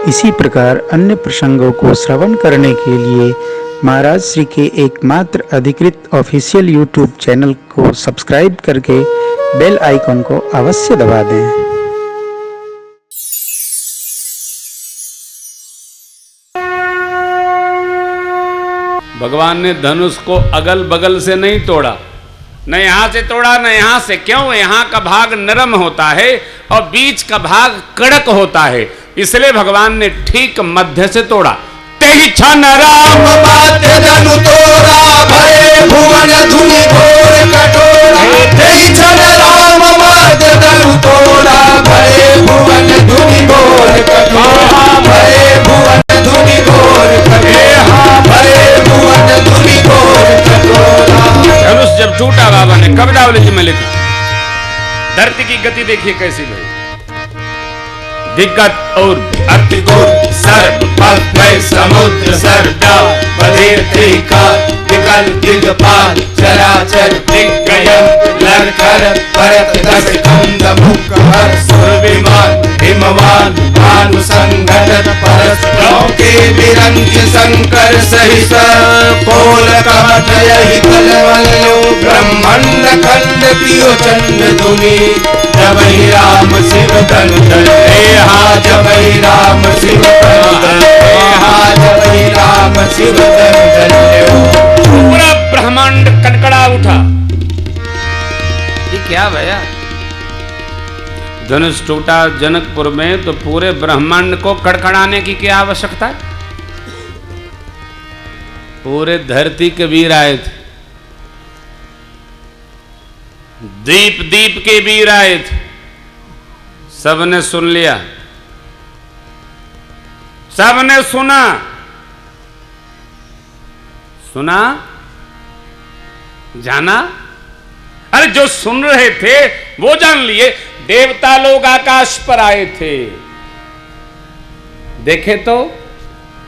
इसी प्रकार अन्य प्रसंगों को श्रवण करने के लिए महाराज श्री के एकमात्र अधिकृत ऑफिशियल यूट्यूब चैनल को सब्सक्राइब करके बेल आइकन को अवश्य दबा दें। भगवान ने धनुष को अगल बगल से नहीं तोड़ा, न यहां से तोड़ा न यहां से। क्यों? यहां का भाग नरम होता है और बीच का भाग कड़क होता है, इसलिए भगवान ने ठीक मध्य से तोड़ा। तेहि छन राम माते धनु तोड़ा, भये भुवन धुनि घोर कठोरा। तेहि छन राम माते धनु तोड़ा, भये भुवन धुनि घोर कठोरा। भये भुवन धुनि घोर कठोरा, भये भुवन धुनि घोर कठोरा। धनुष जब टूटा बाबा ने कबीरावली जी में लिखा, धरती की गति देखिए कैसी भाई, दिग्गत और अतिगुर सर्प पद में समुद्र सर्पा बधीर का विकल दिग्पाल चराचर दिग्गयन लरकर परत दस कंद मुख हर सुर विमान हिमवान भानु संघटन परस्परों के विरंग शंकर सहित पोल कवच यही कलवलो ब्रह्मांड खंड पियो चंड धुनि जब ही राम शिव धनु चले। जब ही राम शिव धनु चले, जब ही राम शिव धनु चले। पूरा ब्रह्मांड कड़कड़ा उठा। ये क्या भैया? धनुष टूटा जनकपुर में तो पूरे ब्रह्मांड को कड़कड़ाने की क्या आवश्यकता है? पूरे धरती के वीर आए थे, दीप दीप के वीर आए थे, सबने सुन लिया, सबने सुना, सुना जाना। अरे जो सुन रहे थे वो जान लिए, देवता लोग आकाश पर आए थे, देखे तो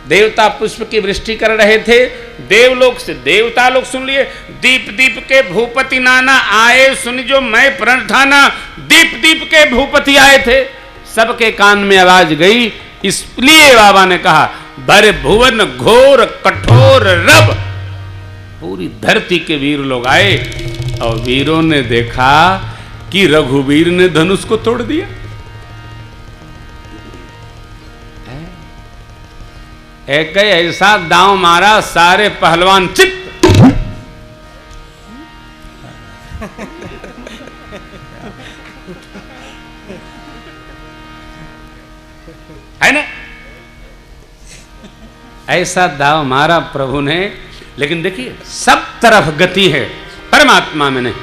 देवता पुष्प की वृष्टि कर रहे थे, देवलोक से देवता लोग सुन लिए। दीप दीप के भूपति नाना आए सुन जो मैं प्रण ठाना, दीप दीप के भूपति आए थे, सबके कान में आवाज गई। इसलिए बाबा ने कहा, भरे भुवन घोर कठोर रब, पूरी धरती के वीर लोग आए और वीरों ने देखा कि रघुवीर ने धनुष को तोड़ दिया। एक ऐसा दांव मारा, सारे पहलवान चित। है ना? ऐसा दांव मारा प्रभु ने। लेकिन देखिए सब तरफ गति है, परमात्मा में नहीं।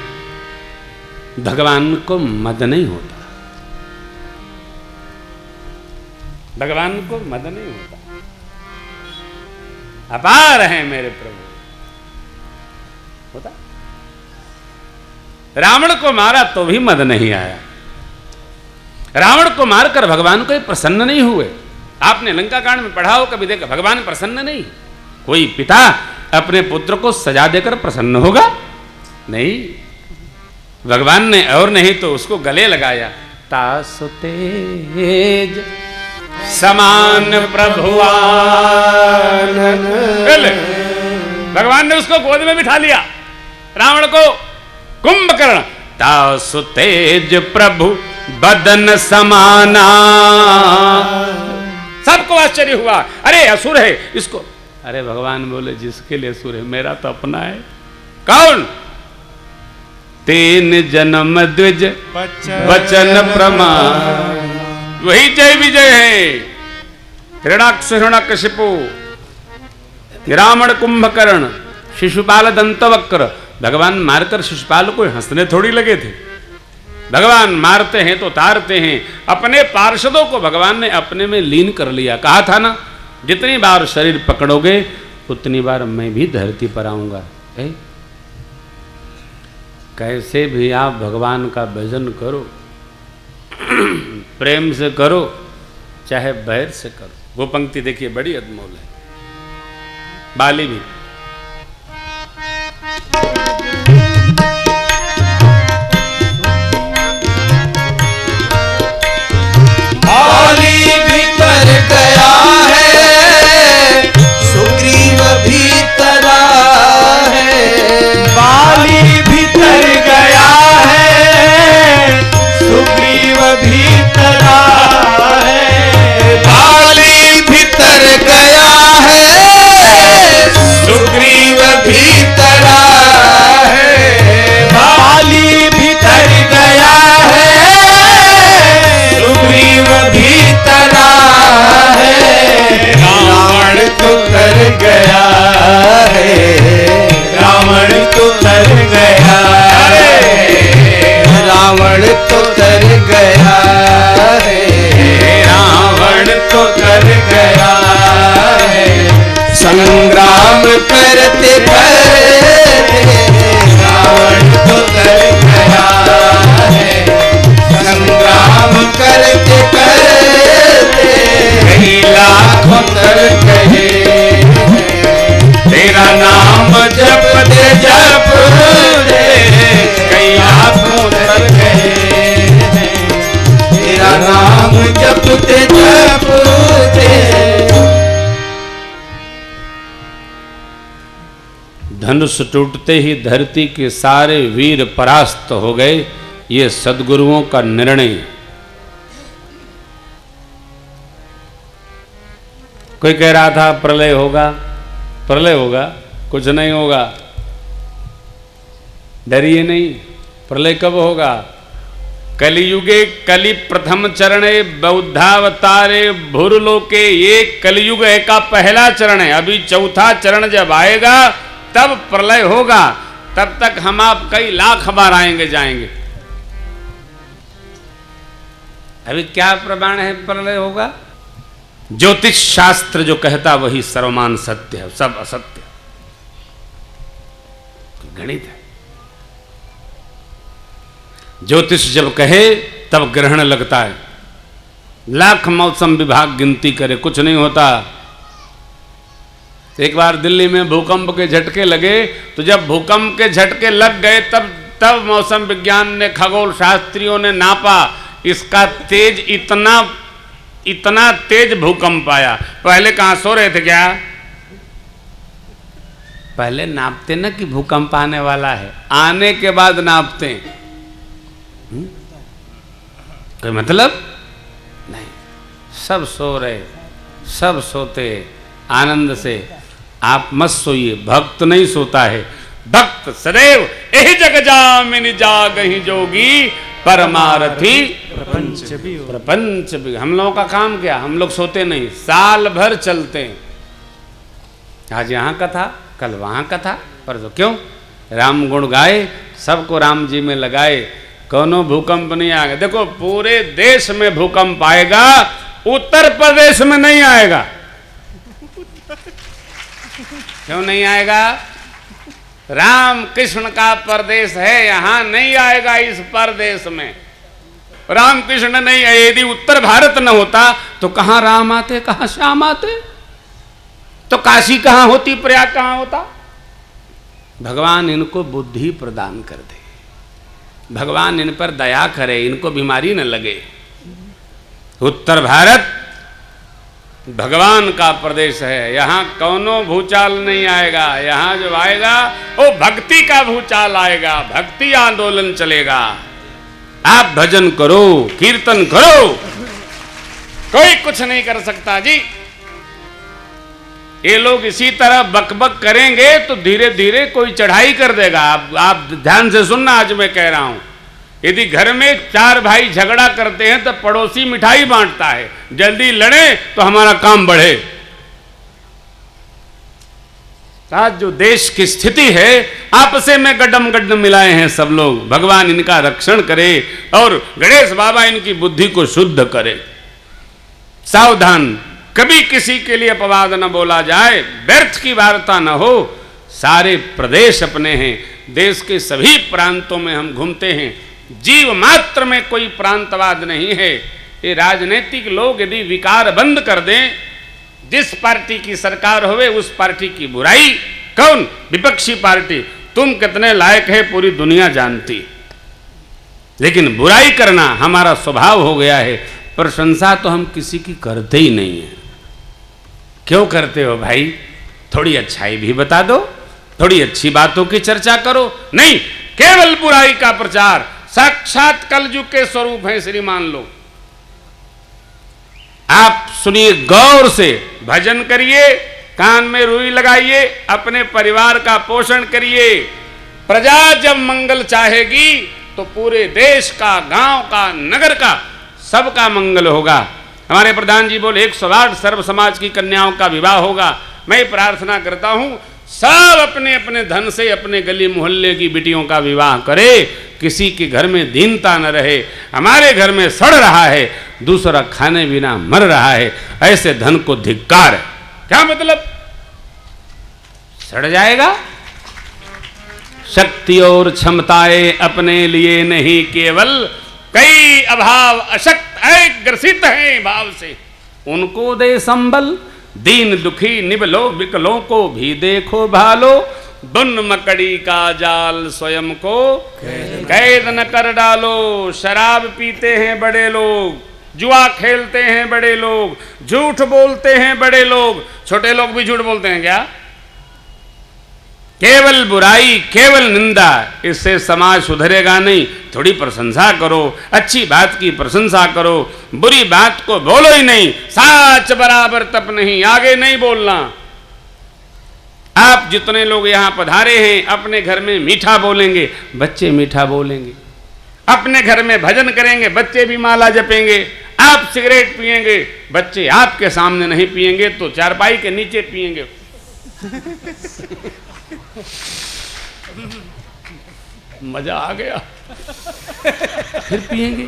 भगवान को मद नहीं होता, भगवान को मद नहीं होता। अपार हैं मेरे प्रभु। होता रावण को मारा तो भी मद नहीं आया, रावण को मारकर भगवान को प्रसन्न नहीं हुए। आपने लंका कांड में पढ़ा हो, कभी देखा भगवान प्रसन्न नहीं। कोई पिता अपने पुत्र को सजा देकर प्रसन्न होगा? नहीं। भगवान ने और नहीं तो उसको गले लगाया। तासु तेज समान प्रभुआन, भगवान ने उसको गोद में बिठा लिया, रावण को। कुंभकर्ण तासु तेज प्रभु बदन समाना, सबको आश्चर्य हुआ। अरे असुर है इसको। अरे भगवान बोले जिसके लिए असुर है मेरा तो अपना है। कौन? तीन जन्म द्विज वचन प्रमाण, वही जय विजय है। हिरणाक्ष हिरण्यकशिपु, रावण, कुंभकर्ण, शिशुपाल, दंतवक्र। भगवान मारकर शिशुपाल को हंसने थोड़ी लगे थे। भगवान मारते हैं तो तारते हैं। अपने पार्षदों को भगवान ने अपने में लीन कर लिया। कहा था ना, जितनी बार शरीर पकड़ोगे उतनी बार मैं भी धरती पर आऊंगा। कैसे भी आप भगवान का भजन करो, प्रेम से करो, चाहे बैर से करो। वो पंक्ति देखिए बड़ी अनमोल है। बाली भी बाली भी कर गया करते करते रावण तो कर गया है, संग्राम करते करते कई लाखों तर गए, तेरा नाम जपते जपते कई लाखों तर गए, तेरा नाम जपते जपते। धनुष टूटते ही धरती के सारे वीर परास्त हो गए। ये सद्गुरुओं का निर्णय। कोई कह रहा था प्रलय होगा, प्रलय होगा, कुछ नहीं होगा, डरिए नहीं। प्रलय कब होगा? कलियुगे कलि प्रथम चरणे बौद्धावतारे भूरलोके। ये कलियुग का पहला चरण है। अभी चौथा चरण जब आएगा तब प्रलय होगा। तब तक हम आप कई लाख बार आएंगे जाएंगे। अभी क्या प्रमाण है प्रलय होगा? ज्योतिष शास्त्र जो कहता वही सर्वमान सत्य है, सब असत्य गणित है। ज्योतिष जब कहे तब ग्रहण लगता है। लाख मौसम विभाग गिनती करे, कुछ नहीं होता। एक बार दिल्ली में भूकंप के झटके लगे, तो जब भूकंप के झटके लग गए तब मौसम विज्ञान ने, खगोल शास्त्रियों ने नापा, इसका तेज इतना तेज भूकंप आया। पहले कहां सो रहे थे क्या? पहले नापते ना कि भूकंप आने वाला है, आने के बाद नापते हैं। कोई मतलब नहीं। सब सो रहे, सब सोते आनंद से। आप मत सोइए, भक्त नहीं सोता है। भक्त सदैव यही जग जामिन जागहि जोगी परमारथी प्रपंच भी। हम लोगों का काम क्या? हम लोग सोते नहीं, साल भर चलते हैं। आज यहाँ कथा, कल वहाँ कथा, परसों क्यों? राम गुण गाए, सबको राम जी में लगाए, कोनो भूकंप नहीं आएगा। देखो पूरे देश में भूकंप आएगा, उत्तर प्रदेश में नहीं आएगा। क्यों नहीं आएगा? राम कृष्ण का प्रदेश है, यहां नहीं आएगा। इस प्रदेश में राम कृष्ण नहीं है। यदि उत्तर भारत न होता तो कहां राम आते, कहां श्याम आते? तो काशी कहां होती, प्रयाग कहां होता? भगवान इनको बुद्धि प्रदान कर दे, भगवान इन पर दया करे, इनको बीमारी न लगे। उत्तर भारत भगवान का प्रदेश है, यहाँ कौनो भूचाल नहीं आएगा। यहाँ जो आएगा वो भक्ति का भूचाल आएगा, भक्ति आंदोलन चलेगा। आप भजन करो, कीर्तन करो, कोई कुछ नहीं कर सकता जी। ये लोग इसी तरह बकबक करेंगे तो धीरे धीरे कोई चढ़ाई कर देगा। आप ध्यान से सुनना, आज मैं कह रहा हूं। यदि घर में 4 भाई झगड़ा करते हैं तो पड़ोसी मिठाई बांटता है, जल्दी लड़े तो हमारा काम बढ़े। आज जो देश की स्थिति है, आपस में गड्ढम गड्ढम मिलाए हैं सब लोग। भगवान इनका रक्षण करे और गणेश बाबा इनकी बुद्धि को शुद्ध करे। सावधान, कभी किसी के लिए अपवाद न बोला जाए, व्यर्थ की वार्ता न हो। सारे प्रदेश अपने हैं, देश के सभी प्रांतों में हम घूमते हैं। जीव मात्र में कोई प्रांतवाद नहीं है। ये राजनीतिक लोग यदि विकार बंद कर दें, जिस पार्टी की सरकार होवे उस पार्टी की बुराई। कौन? विपक्षी पार्टी। तुम कितने लायक है पूरी दुनिया जानती, लेकिन बुराई करना हमारा स्वभाव हो गया है। प्रशंसा तो हम किसी की करते ही नहीं है। क्यों करते हो भाई? थोड़ी अच्छाई भी बता दो, थोड़ी अच्छी बातों की चर्चा करो। नहीं, केवल बुराई का प्रचार। साक्षात कलयुग के स्वरूप है श्रीमान लोग। आप सुनिए गौर से, भजन करिए, कान में रुई लगाइए, अपने परिवार का पोषण करिए। प्रजा जब मंगल चाहेगी तो पूरे देश का, गांव का, नगर का, सबका मंगल होगा। हमारे प्रधान जी बोले 108 सर्व समाज की कन्याओं का विवाह होगा। मैं प्रार्थना करता हूं सब अपने अपने धन से अपने गली मोहल्ले की बेटियों का विवाह करे, किसी के घर में दीनता न रहे। हमारे घर में सड़ रहा है, दूसरा खाने बिना मर रहा है, ऐसे धन को धिक्कार है। क्या मतलब? सड़ जाएगा। शक्ति और क्षमताएं अपने लिए नहीं, केवल कई अभाव अशक्त एक ग्रसित हैं भाव से, उनको दे संबल। दीन दुखी निबलो विकलों को भी देखो भालो, दुन मकड़ी का जाल स्वयं को कैद न कर डालो। शराब पीते हैं बड़े लोग, जुआ खेलते हैं बड़े लोग, झूठ बोलते हैं बड़े लोग। छोटे लोग भी झूठ बोलते हैं क्या? केवल बुराई, केवल निंदा, इससे समाज सुधरेगा नहीं। थोड़ी प्रशंसा करो, अच्छी बात की प्रशंसा करो, बुरी बात को बोलो ही नहीं। साच बराबर तप नहीं, आगे नहीं बोलना। आप जितने लोग यहां पधारे हैं, अपने घर में मीठा बोलेंगे, बच्चे मीठा बोलेंगे। अपने घर में भजन करेंगे, बच्चे भी माला जपेंगे। आप सिगरेट पिएंगे, बच्चे आपके सामने नहीं पिएंगे तो चारपाई के नीचे पिएंगे। मजा आ गया, फिर पिएंगे।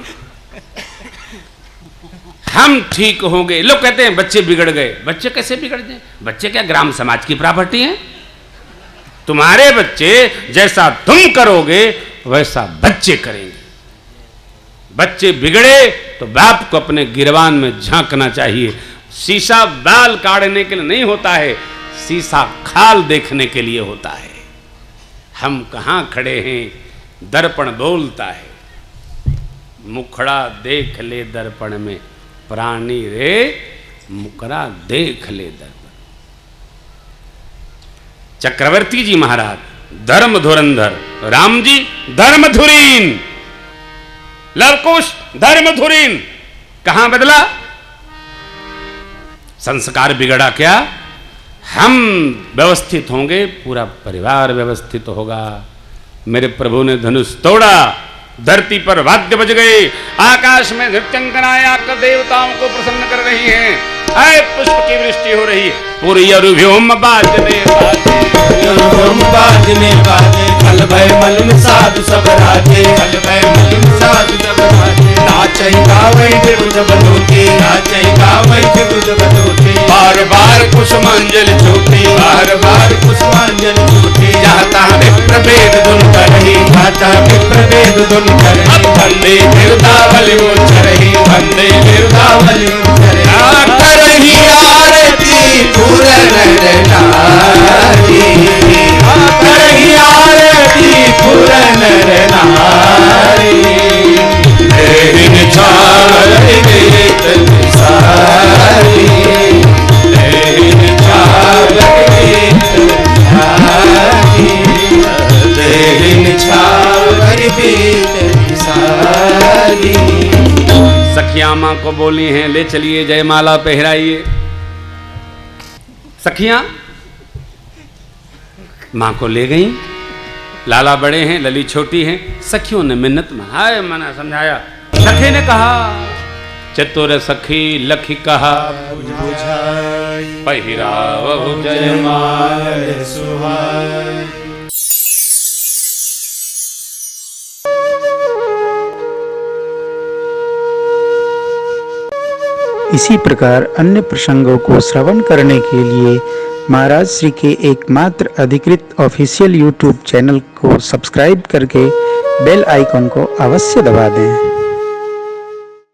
हम ठीक होंगे। लोग कहते हैं बच्चे बिगड़ गए। बच्चे कैसे बिगड़ गए? बच्चे क्या ग्राम समाज की प्रॉपर्टी हैं? तुम्हारे बच्चे जैसा तुम करोगे वैसा बच्चे करेंगे। बच्चे बिगड़े तो बाप को अपने गिरबान में झांकना चाहिए। शीशा बाल काटने के लिए नहीं होता है, शीशा खाल देखने के लिए होता है। हम कहाँ खड़े हैं? दर्पण बोलता है, मुखड़ा देख ले दर्पण में, प्राणी रे मुकरा देख ले दर्पण। चक्रवर्ती जी महाराज धर्म धुरंधर, राम जी धर्म धुरीन, लवकुश धर्म धुरीन। कहां बदला? संस्कार बिगड़ा क्या? हम व्यवस्थित होंगे, पूरा परिवार व्यवस्थित होगा। मेरे प्रभु ने धनुष तोड़ा, धरती पर वाद्य बज गए, आकाश में नृत्यंगनाएं आकर देवताओं को प्रसन्न कर रही हैं। आए पुष्प की वृष्टि हो रही है। पूरी व्योम बाजने बाजे, कल भय मलिन साधु सब राजे, कल भय मलिन साधु सब राजे। नाचै गावै दिरुज बदोते, नाचै गावै दिरुज बदोते। बार बार कुसुमांजलि छूटे, बार बार कुसुमांजलि छूटे। जाता विप्र भेद धुन करही, जाता विप्र भेद धुन करही। वंदे बिरदावली उच्चरही, वंदे बिरदावली उच्चरही। करही आरती पूरन नारी, करही आरती पूरन नारी। देहिन छावरि वेत सारी, देहिन छावरि वेत सारी, देहिन छावरि वेत सारी। सखियां मां को बोली हैं, ले चलिए जयमाला पहराइए। सखियां मां को ले गई। लाला बड़े हैं, लली छोटी हैं। सखियों ने मिन्नत मनाए, मना समझाया। सखी ने कहा, चतुर सखी लखी कहा, पहिरावहु जयमाल सुहाई। इसी प्रकार अन्य प्रसंगों को श्रवण करने के लिए महाराज श्री के एकमात्र अधिकृत ऑफिशियल यूट्यूब चैनल को सब्सक्राइब करके बेल आइकन को अवश्य दबा दें।